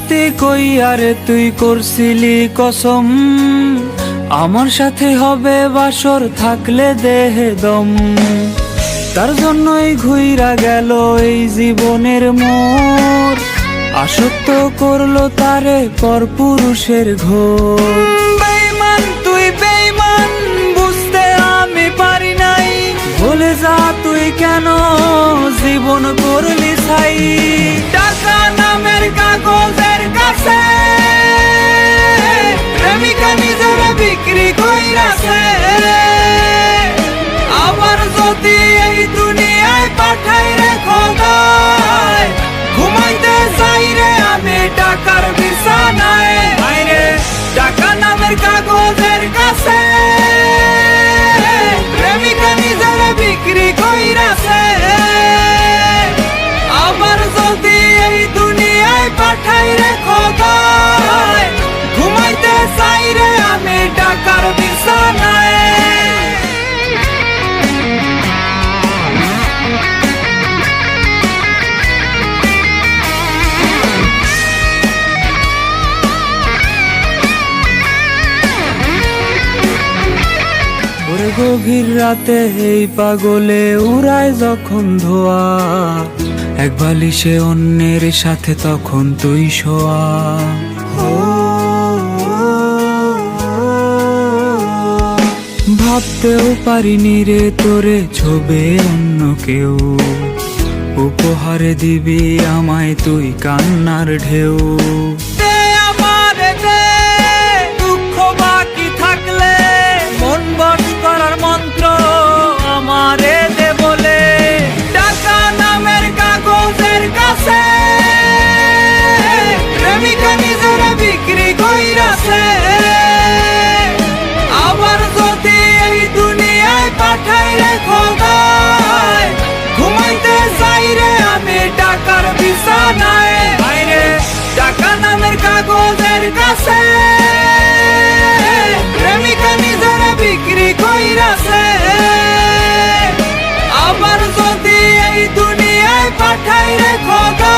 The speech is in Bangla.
সত্যি কই আরে তুই করছিলি কসম, আমার সাথে হবে বাসর থাকলে দেহে দম। তার জন্যই ঘুইরা গেল এই জীবনের মোর, আসক্ত করলো তারে পরপুরুষের ঘোর। বেঈমান তুই বেঈমান, বুঝতে আমি পারি নাই, ভুলে যা তুই কেন জীবন করলি ছাই। টাকা নামের কাগজের কাছে প্রেমিকা নিজের বিক্রি কইরাছে। আবার যদি এই দুনিয়ায় পাঠাই রে খোদায়, ঘুমাইতে চাই রে আমি টাকার বিছানায়। আইরে টাকা নামের কাগজের কাছে প্রেমিকা নিজের বিক্রি কইরাছে। আবার যদি এই দুনিয়ায় পাঠাই রে খোদায়, ঘুমাইতে চাই রে আমি টাকার বিছানায়। ওরে গভীর রাতে এই পাগলে উড়ায় যখন ধোয়া, এক বালিশে অন্যের সাথে তখন তুই শোয়া। ভাবতেও পারিনি রে তোরে ছবে অন্য কেউ, উপহারে দিবি আমায় তুই কান্নার ঢেউ। দুঃখ বাকি থাকলে মন বশ করার মন্ত্র আমারে দে বলে। টাকা নামের কাগজের কাছে প্রেমিকা নিজের বিক্রি কইরাছে। আবার যদি এই দুনিয়ায় পাঠাই রে খোদায়, ঘুমাইতে চাই রে আমি টাকার বিছানায়। আইরে টাকা নামের কাগজের কাছে প্রেমিকা নিজের বিক্রি কইরাছে। আবার যদি এই দুনিয়ায় পাঠাই রে খোদা,